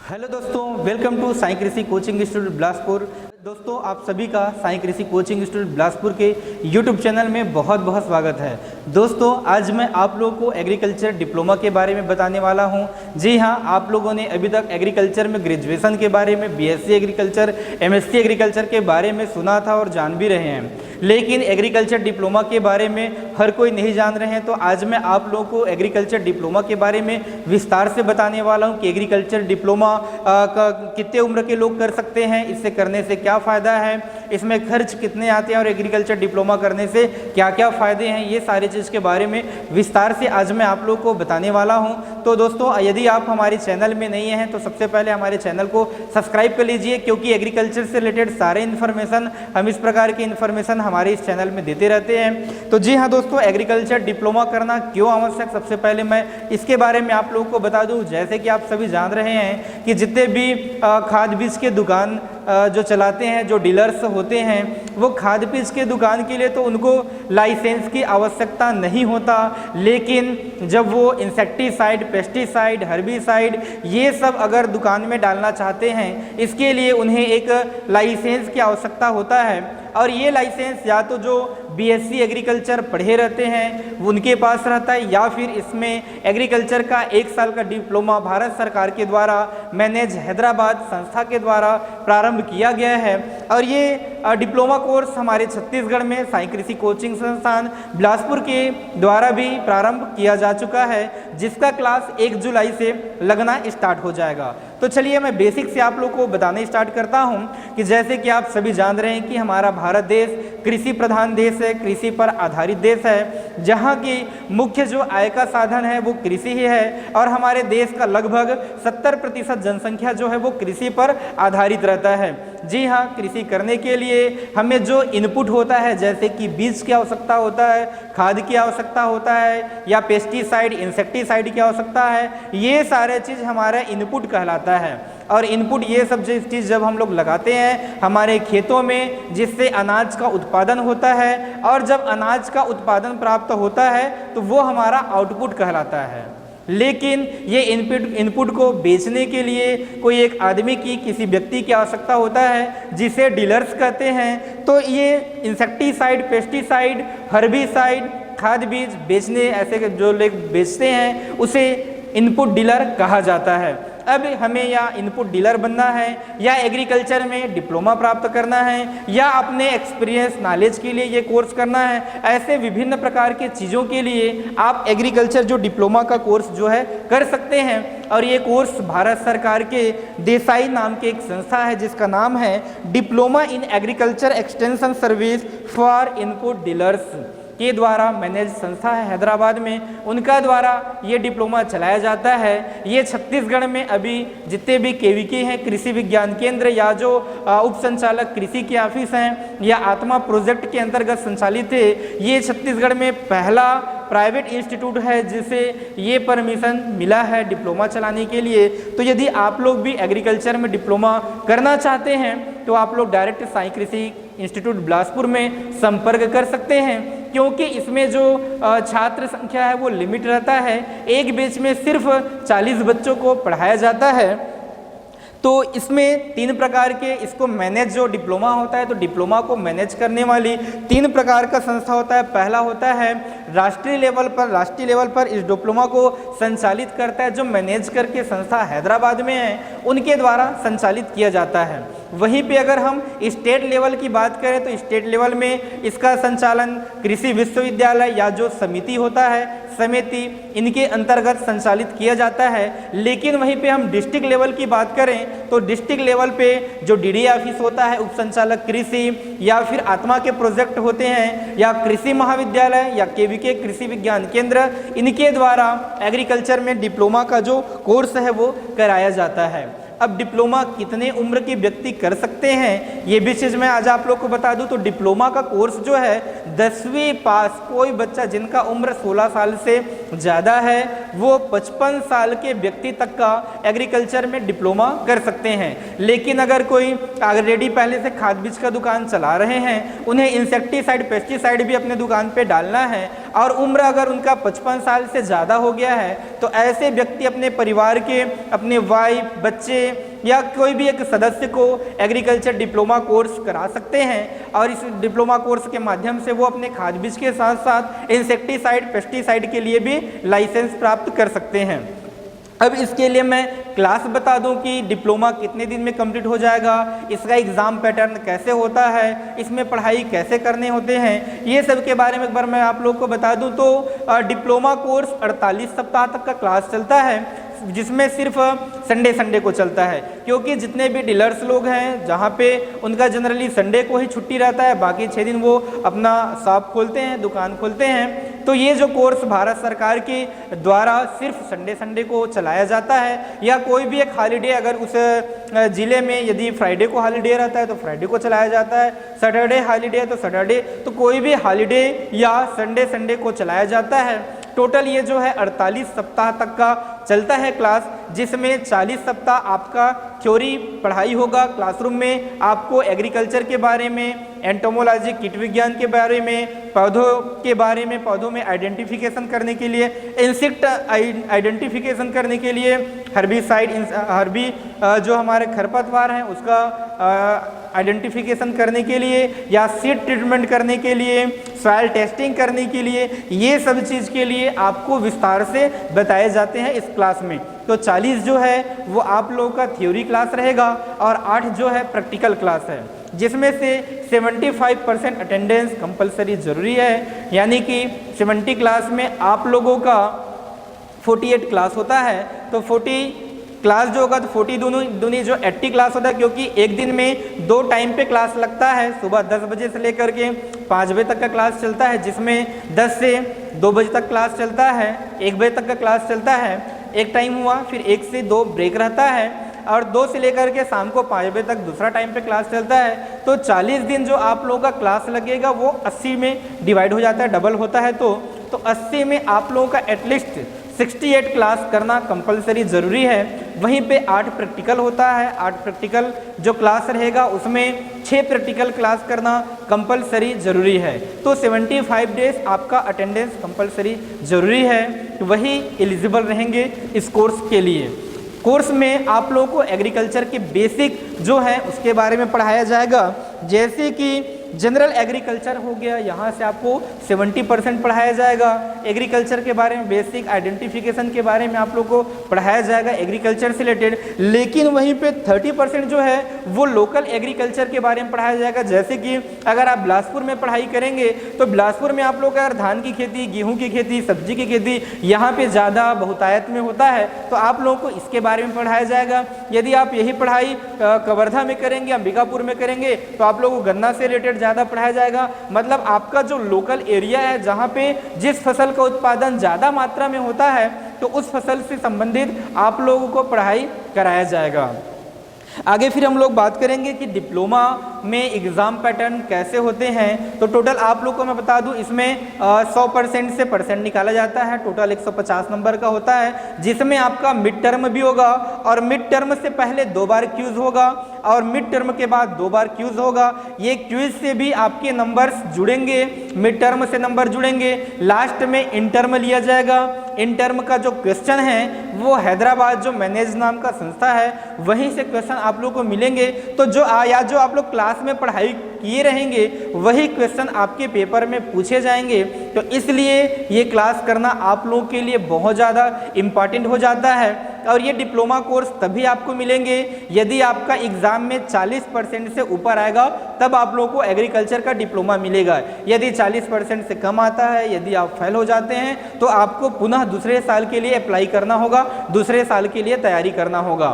Hello दोस्तों, welcome to Sai कृषि coaching institute Bilaspur. दोस्तों, आप सभी का साई कृषि कोचिंग इंस्टीट्यूट बिलासपुर के यूट्यूब चैनल में बहुत बहुत स्वागत है। दोस्तों, आज मैं आप लोगों को एग्रीकल्चर डिप्लोमा के बारे में बताने वाला हूं। जी हां, आप लोगों ने अभी तक एग्रीकल्चर में ग्रेजुएशन के बारे में, बीएससी एग्रीकल्चर, एमएससी एग्रीकल्चर के बारे में सुना था और जान भी रहे हैं, लेकिन एग्रीकल्चर डिप्लोमा के बारे में हर कोई नहीं जान रहे हैं। तो आज मैं आप लोगों को एग्रीकल्चर डिप्लोमा के बारे में विस्तार से बताने वाला हूं कि एग्रीकल्चर डिप्लोमा कितने उम्र के लोग कर सकते हैं, इससे करने से क्या फ़ायदा है, इसमें खर्च कितने आते हैं और एग्रीकल्चर डिप्लोमा करने से क्या क्या फ़ायदे हैं, ये सारी चीज़ के बारे में विस्तार से आज मैं आप लोगों को बताने वाला हूं। तो दोस्तों, यदि आप हमारे चैनल में नहीं हैं तो सबसे पहले हमारे चैनल को सब्सक्राइब कर लीजिए, क्योंकि एग्रीकल्चर से रिलेटेड सारे इन्फॉर्मेशन, हम इस प्रकार की इन्फॉर्मेशन हमारे इस चैनल में देते रहते हैं। तो जी हाँ दोस्तों, एग्रीकल्चर डिप्लोमा करना क्यों आवश्यक, सबसे पहले मैं इसके बारे में आप लोगों को बता दूं। जैसे कि आप सभी जान रहे हैं कि जितने भी खाद बीज के दुकान जो चलाते हैं, जो डीलर्स होते हैं, वो खाद बीज के दुकान के लिए तो उनको लाइसेंस की आवश्यकता नहीं होता, लेकिन जब वो इंसेक्टिसाइड, पेस्टिसाइड, हर्बिसाइड ये सब अगर दुकान में डालना चाहते हैं, इसके लिए उन्हें एक लाइसेंस की आवश्यकता होता है। और ये लाइसेंस या तो जो बीएससी एग्रीकल्चर पढ़े रहते हैं उनके पास रहता है, या फिर इसमें एग्रीकल्चर का 1 साल का डिप्लोमा भारत सरकार के द्वारा मैनेज हैदराबाद संस्था के द्वारा प्रारंभ किया गया है। और ये डिप्लोमा कोर्स हमारे छत्तीसगढ़ में साई कृषि कोचिंग संस्थान बिलासपुर के द्वारा भी प्रारंभ किया जा चुका है, जिसका क्लास 1 जुलाई से लगना स्टार्ट हो जाएगा। तो चलिए मैं बेसिक से आप लोग को बताने स्टार्ट करता हूं कि जैसे कि आप सभी जान रहे हैं कि हमारा भारत देश कृषि प्रधान देश है, कृषि पर आधारित देश है, जहां की मुख्य जो आय का साधन है वो कृषि ही है। और हमारे देश का लगभग 70% जनसंख्या जो है वो कृषि पर आधारित रहता है। जी हाँ, कृषि करने के लिए हमें जो इनपुट होता है, जैसे कि बीज की आवश्यकता होता है, खाद की आवश्यकता होता है, या पेस्टिसाइड, इंसेक्टिसाइड की आवश्यकता है, ये सारे चीज़ हमारा इनपुट कहलाता है। और इनपुट ये सब चीज़ जब हम लोग लगाते हैं हमारे खेतों में, जिससे अनाज का उत्पादन होता है, और जब अनाज का उत्पादन प्राप्त होता है तो वो हमारा आउटपुट कहलाता है। लेकिन ये इनपुट को बेचने के लिए कोई एक आदमी की, किसी व्यक्ति की आवश्यकता होता है, जिसे डीलर्स कहते हैं। तो ये इंसेक्टिसाइड, पेस्टिसाइड, हर्बिसाइड, खाद बीज बेचने, ऐसे जो लोग बेचते हैं उसे इनपुट डीलर कहा जाता है। अब हमें या इनपुट डीलर बनना है, या एग्रीकल्चर में डिप्लोमा प्राप्त करना है, या अपने एक्सपीरियंस नॉलेज के लिए ये कोर्स करना है, ऐसे विभिन्न प्रकार के चीज़ों के लिए आप एग्रीकल्चर जो डिप्लोमा का कोर्स जो है कर सकते हैं। और ये कोर्स भारत सरकार के देसाई नाम के एक संस्था है, जिसका नाम है diploma in agriculture extension service for input dealers के द्वारा मैनेज संस्था है हैदराबाद में, उनका द्वारा ये डिप्लोमा चलाया जाता है। ये छत्तीसगढ़ में अभी जितने भी केवीके हैं, कृषि विज्ञान केंद्र, या जो उप संचालक कृषि के ऑफिस हैं, या आत्मा प्रोजेक्ट के अंतर्गत संचालित है, ये छत्तीसगढ़ में पहला प्राइवेट इंस्टीट्यूट है जिसे ये परमिशन मिला है डिप्लोमा चलाने के लिए। तो यदि आप लोग भी एग्रीकल्चर में डिप्लोमा करना चाहते हैं तो आप लोग डायरेक्ट साई कृषि इंस्टीट्यूट बिलासपुर में संपर्क कर सकते हैं, क्योंकि इसमें जो छात्र संख्या है वो लिमिट रहता है। एक बैच में सिर्फ 40 बच्चों को पढ़ाया जाता है। तो इसमें 3 प्रकार के, इसको मैनेज जो डिप्लोमा होता है, तो डिप्लोमा को मैनेज करने वाली 3 प्रकार का संस्था होता है। पहला होता है राष्ट्रीय लेवल पर इस डिप्लोमा को संचालित करता है जो मैनेज करके संस्था हैदराबाद में है, उनके द्वारा संचालित किया जाता है। वहीं पे अगर हम स्टेट लेवल की बात करें तो स्टेट लेवल में इसका संचालन कृषि विश्वविद्यालय या जो समिति होता है, समिति, इनके अंतर्गत संचालित किया जाता है। लेकिन वहीं पे हम डिस्ट्रिक्ट लेवल की बात करें तो डिस्ट्रिक्ट लेवल पे जो डीडी ऑफिस होता है, उप संचालक कृषि, या फिर आत्मा के प्रोजेक्ट होते हैं, या कृषि महाविद्यालय, या केवीके कृषि विज्ञान केंद्र, इनके द्वारा एग्रीकल्चर में डिप्लोमा का जो कोर्स है वो कराया जाता है। अब डिप्लोमा कितने उम्र के व्यक्ति कर सकते हैं, ये भी चीज़ मैं आज आप लोग को बता दूं। तो डिप्लोमा का कोर्स जो है 10वीं पास कोई बच्चा जिनका उम्र 16 साल से ज़्यादा है वो 55 साल के व्यक्ति तक का एग्रीकल्चर में डिप्लोमा कर सकते हैं। लेकिन अगर कोई ऑलरेडी पहले से खाद बीज का दुकान चला रहे हैं, उन्हें इंसेक्टिसाइड, पेस्टिसाइड भी अपने दुकान पे डालना है, और उम्र अगर उनका 55 साल से ज़्यादा हो गया है तो ऐसे व्यक्ति अपने परिवार के, अपने वाइफ, बच्चे या कोई भी एक सदस्य को एग्रीकल्चर डिप्लोमा कोर्स करा सकते हैं और इस डिप्लोमा कोर्स के माध्यम से वो अपने खाद बीज के साथ साथ इंसेक्टिसाइड, पेस्टिसाइड के लिए भी लाइसेंस प्राप्त कर सकते हैं। अब इसके लिए मैं क्लास बता दूं कि डिप्लोमा कितने दिन में कंप्लीट हो जाएगा, इसका एग्ज़ाम पैटर्न कैसे होता है, इसमें पढ़ाई कैसे करने होते हैं, ये सब के बारे में एक बार मैं आप लोग को बता दूं। तो डिप्लोमा कोर्स 48 सप्ताह तक का क्लास चलता है, जिसमें सिर्फ संडे को चलता है, क्योंकि जितने भी डीलर्स लोग हैं जहाँ पे उनका जनरली संडे को ही छुट्टी रहता है, बाकी 6 दिन वो अपना शॉप खोलते हैं, दुकान खोलते हैं। तो ये जो कोर्स भारत सरकार के द्वारा सिर्फ संडे को चलाया जाता है, या कोई भी एक हॉलीडे अगर उस ज़िले में यदि फ्राइडे को हॉलीडे रहता है तो फ्राइडे को चलाया जाता है, सैटरडे हॉलीडे है तो सैटरडे, तो कोई भी हॉलीडे या संडे को चलाया जाता है। टोटल ये जो है 48 सप्ताह तक का चलता है क्लास, जिसमें 40 सप्ताह आपका थ्योरी पढ़ाई होगा क्लासरूम में, आपको एग्रीकल्चर के बारे में, एंटोमोलॉजी कीट विज्ञान के बारे में, पौधों के बारे में, पौधों में आइडेंटिफिकेशन करने के लिए, इंसेक्ट आइडेंटिफिकेशन करने के लिए, हर्बिसाइड जो हमारे खरपतवार हैं उसका आइडेंटिफिकेशन करने के लिए, या सीड ट्रीटमेंट करने के लिए, सॉइल टेस्टिंग करने के लिए, ये सब चीज़ के लिए आपको विस्तार से बताए जाते हैं इस क्लास में। तो 40 जो है वो आप लोगों का थ्योरी क्लास रहेगा और 8 जो है प्रैक्टिकल क्लास है, जिसमें से 75% अटेंडेंस कंपलसरी ज़रूरी है, यानी कि 70 क्लास में आप लोगों का 48 क्लास होता है, तो 40 क्लास जो होगा तो 40 दूनी जो 80 क्लास होता है, क्योंकि एक दिन में 2 टाइम पे क्लास लगता है, सुबह 10 बजे से लेकर के 5 बजे तक का क्लास चलता है, जिसमें 10 से 2 बजे तक क्लास चलता है, 1 बजे तक का क्लास चलता है, एक टाइम हुआ, फिर 1 से 2 ब्रेक रहता है, और 2 से लेकर के शाम को 5 बजे तक दूसरा टाइम पे क्लास चलता है। तो 40 दिन जो आप लोगों का क्लास लगेगा वो 80 में डिवाइड हो जाता है, डबल होता है, तो 80 में आप लोगों का एटलीस्ट 68 क्लास करना कंपलसरी ज़रूरी है। वहीं पे 8 प्रैक्टिकल होता है, 8 प्रैक्टिकल जो क्लास रहेगा उसमें 6 प्रैक्टिकल क्लास करना कंपलसरी ज़रूरी है। तो 75 डेज आपका अटेंडेंस कंपलसरी ज़रूरी है, वही एलिजिबल रहेंगे इस कोर्स के लिए। कोर्स में आप लोगों को एग्रीकल्चर के बेसिक जो है उसके बारे में पढ़ाया जाएगा, जैसे कि जनरल एग्रीकल्चर हो गया, यहाँ से आपको 70% पढ़ाया जाएगा। एग्रीकल्चर के बारे में बेसिक आइडेंटिफिकेशन के बारे में आप लोग को पढ़ाया जाएगा एग्रीकल्चर से रिलेटेड, लेकिन वहीं पे 30% जो है वो लोकल एग्रीकल्चर के बारे में पढ़ाया जाएगा। जैसे कि अगर आप बिलासपुर में पढ़ाई करेंगे तो बिलासपुर में आप लोग अगर धान की खेती, गेहूँ की खेती, सब्जी की खेती यहाँ पर ज़्यादा बहुतायत में होता है तो आप लोगों को इसके बारे में पढ़ाया जाएगा। यदि आप यही पढ़ाई कवर्धा में करेंगे, अंबिकापुर में करेंगे तो आप लोगों को गन्ना से रिलेटेड ज़्यादा पढ़ाया जाएगा। मतलब आपका जो लोकल एरिया है जहाँ पे जिस फसल का उत्पादन ज़्यादा मात्रा में होता है तो उस फसल से संबंधित आप लोगों को पढ़ाई कराया जाएगा। आगे फिर हम लोग बात करेंगे कि डिप्लोमा में एग्ज़ाम पैटर्न कैसे होते हैं। तो टोटल आप लोग को मैं बता दूं, इसमें 100% से परसेंट निकाला जाता है। टोटल 150 नंबर का होता है, जिसमें आपका मिड टर्म भी होगा और मिड टर्म से पहले 2 बार क्यूज होगा और मिड टर्म के बाद 2 बार क्यूज होगा। ये क्यूज से भी आपके नंबर्स जुड़ेंगे, मिड टर्म से नंबर जुड़ेंगे। लास्ट में इन टर्म लिया जाएगा। इन टर्म का जो क्वेश्चन है वो हैदराबाद जो मैनेज नाम का संस्था है वहीं से क्वेश्चन आप लोग को मिलेंगे। तो जो आप लोग क्लास में पढ़ाई किए रहेंगे वही क्वेश्चन आपके पेपर में पूछे जाएंगे। तो इसलिए ये क्लास करना आप लोगों के लिए बहुत ज़्यादा इम्पॉर्टेंट हो जाता है। और ये डिप्लोमा कोर्स तभी आपको मिलेंगे यदि आपका एग्ज़ाम में 40% से ऊपर आएगा, तब आप लोगों को एग्रीकल्चर का डिप्लोमा मिलेगा। यदि 40% से कम आता है, यदि आप फेल हो जाते हैं तो आपको पुनः दूसरे साल के लिए अप्लाई करना होगा, दूसरे साल के लिए तैयारी करना होगा।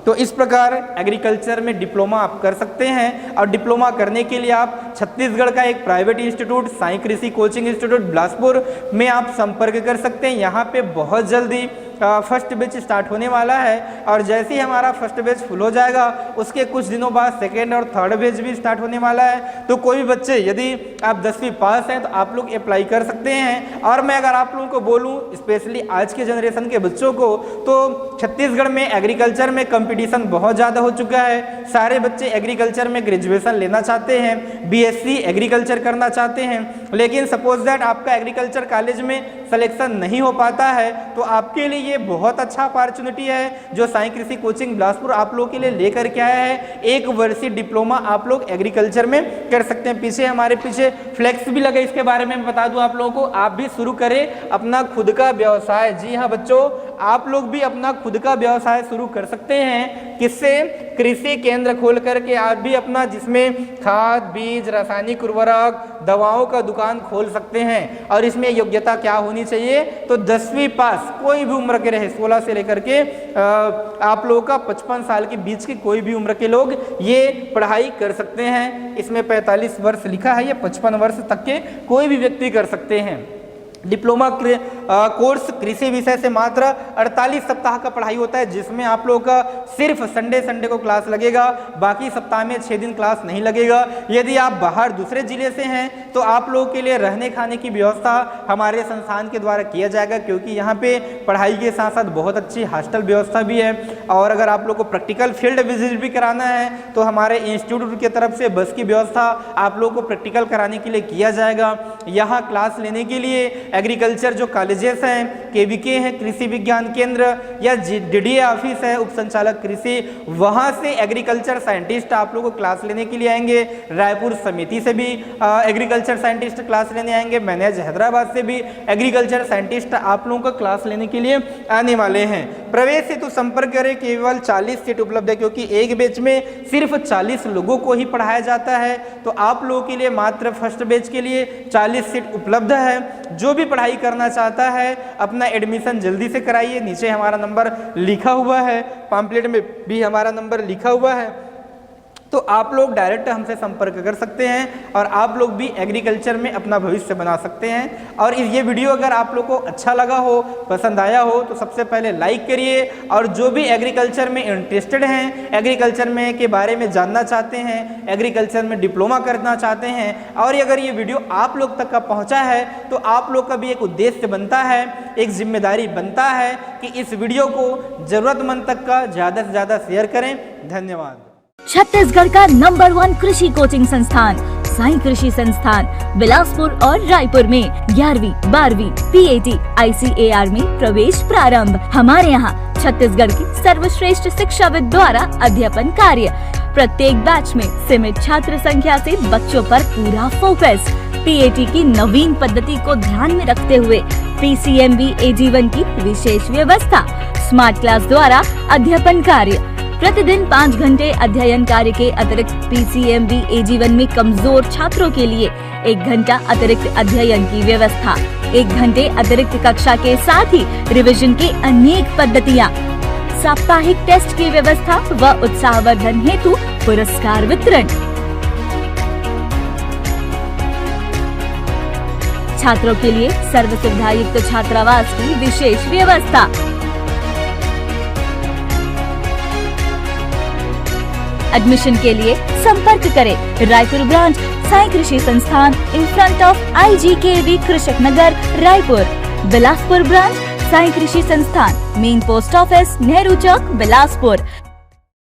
तो इस प्रकार एग्रीकल्चर में डिप्लोमा आप कर सकते हैं। और डिप्लोमा करने के लिए आप छत्तीसगढ़ का एक प्राइवेट इंस्टीट्यूट साई कृषि कोचिंग इंस्टीट्यूट बिलासपुर में आप संपर्क कर सकते हैं। यहाँ पे बहुत जल्दी फर्स्ट बैच स्टार्ट होने वाला है और जैसे ही हमारा फर्स्ट बैच फुल हो जाएगा उसके कुछ दिनों बाद सेकेंड और थर्ड बैच भी स्टार्ट होने वाला है। तो कोई भी बच्चे यदि आप 10वीं पास हैं तो आप लोग अप्लाई कर सकते हैं। और मैं अगर आप लोगों को बोलूँ स्पेशली आज के जनरेशन के बच्चों को, तो छत्तीसगढ़ में एग्रीकल्चर में कंपटीशन बहुत ज़्यादा हो चुका है। सारे बच्चे एग्रीकल्चर में ग्रेजुएशन लेना चाहते हैं, बीएससी एग्रीकल्चर करना चाहते हैं, लेकिन सपोज दैट आपका एग्रीकल्चर कॉलेज में सिलेक्शन नहीं हो पाता है, तो आपके लिए ये बहुत अच्छा अपॉर्चुनिटी है जो साई कृषि कोचिंग बिलासपुर आप लोगों के लिए लेकर के आया है। 1 वर्षीय डिप्लोमा आप लोग एग्रीकल्चर में कर सकते हैं। पीछे हमारे पीछे फ्लेक्स भी लगे, इसके बारे में बता दूं आप लोगों को, आप भी शुरू करें अपना खुद का व्यवसाय। जी हाँ बच्चों, आप लोग भी अपना खुद का व्यवसाय शुरू कर सकते हैं। किससे? कृषि केंद्र खोल करके आप भी अपना, जिसमें खाद, बीज, रासायनिक उर्वरक, दवाओं का दुकान खोल सकते हैं। और इसमें योग्यता क्या होनी चाहिए? तो 10वीं पास, कोई भी उम्र के रहे, 16 से लेकर के आप लोगों का 55 साल के बीच के कोई भी उम्र के लोग ये पढ़ाई कर सकते हैं। इसमें 45 वर्ष लिखा है, ये 55 वर्ष तक के कोई भी व्यक्ति कर सकते हैं। डिप्लोमा कोर्स कृषि विषय से मात्र 48 सप्ताह का पढ़ाई होता है, जिसमें आप लोगों का सिर्फ संडे को क्लास लगेगा, बाकी सप्ताह में 6 दिन क्लास नहीं लगेगा। यदि आप बाहर दूसरे जिले से हैं तो आप लोगों के लिए रहने खाने की व्यवस्था हमारे संस्थान के द्वारा किया जाएगा, क्योंकि यहाँ पे पढ़ाई के साथ साथ बहुत अच्छी हॉस्टल व्यवस्था भी है। और अगर आप लोग को प्रैक्टिकल फील्ड विजिट भी कराना है तो हमारे इंस्टीट्यूट की तरफ से बस की व्यवस्था आप लोगों को प्रैक्टिकल कराने के लिए किया जाएगा। यहाँ क्लास लेने के लिए एग्रीकल्चर जो कॉलेजेस हैं, केवीके हैं, कृषि विज्ञान केंद्र, या डीडीए ऑफिस है, उप संचालक कृषि, वहां से एग्रीकल्चर साइंटिस्ट आप लोगों को क्लास लेने के लिए आएंगे। रायपुर समिति से भी एग्रीकल्चर साइंटिस्ट क्लास लेने आएंगे। मैनेज हैदराबाद से भी एग्रीकल्चर साइंटिस्ट आप लोगों को क्लास लेने के लिए आने वाले हैं। प्रवेश हेतु संपर्क करें, केवल 40 सीट उपलब्ध है, क्योंकि एक बैच में सिर्फ 40 लोगों को ही पढ़ाया जाता है। तो आप लोगों के लिए मात्र फर्स्ट बैच के लिए 40 सीट उपलब्ध है। जो भी पढ़ाई करना चाहता है अपना एडमिशन जल्दी से कराइए। नीचे हमारा नंबर लिखा हुआ है, पैम्पलेट में भी हमारा नंबर लिखा हुआ है, तो आप लोग डायरेक्ट हमसे संपर्क कर सकते हैं और आप लोग भी एग्रीकल्चर में अपना भविष्य बना सकते हैं। और ये वीडियो अगर आप लोग को अच्छा लगा हो, पसंद आया हो, तो सबसे पहले लाइक करिए। और जो भी एग्रीकल्चर में इंटरेस्टेड हैं, एग्रीकल्चर में के बारे में जानना चाहते हैं, एग्रीकल्चर में डिप्लोमा करना चाहते हैं, और अगर ये वीडियो आप लोग तक का पहुँचा है तो आप लोग का भी एक उद्देश्य बनता है, एक जिम्मेदारी बनता है कि इस वीडियो को ज़रूरतमंद तक का ज़्यादा से ज़्यादा शेयर करें। धन्यवाद। छत्तीसगढ़ का नंबर 1 कृषि कोचिंग संस्थान साई कृषि संस्थान बिलासपुर और रायपुर में 11वीं, 12वीं, PAT, ICAR में प्रवेश प्रारंभ। हमारे यहाँ छत्तीसगढ़ की सर्वश्रेष्ठ शिक्षाविद द्वारा अध्यापन कार्य। प्रत्येक बैच में सीमित छात्र संख्या से बच्चों पर पूरा फोकस। PAT की नवीन पद्धति को ध्यान में रखते हुए PCMB AG1 की विशेष व्यवस्था। स्मार्ट क्लास द्वारा अध्यापन कार्य। प्रतिदिन 5 घंटे अध्ययन कार्य के अतिरिक्त PCMB AG1 में कमजोर छात्रों के लिए 1 घंटा अतिरिक्त अध्ययन की व्यवस्था। 1 घंटे अतिरिक्त कक्षा के साथ ही रिवीजन की अनेक पद्धतियाँ। साप्ताहिक टेस्ट की व्यवस्था व उत्साहवर्धन हेतु पुरस्कार वितरण। छात्रों के लिए सर्व सुविधा युक्त छात्रावास की विशेष व्यवस्था। एडमिशन के लिए संपर्क करें रायपुर ब्रांच साई कृषि संस्थान इन फ्रंट ऑफ IGKV कृषक नगर रायपुर। बिलासपुर ब्रांच साई कृषि संस्थान मेन पोस्ट ऑफिस नेहरू चौक बिलासपुर।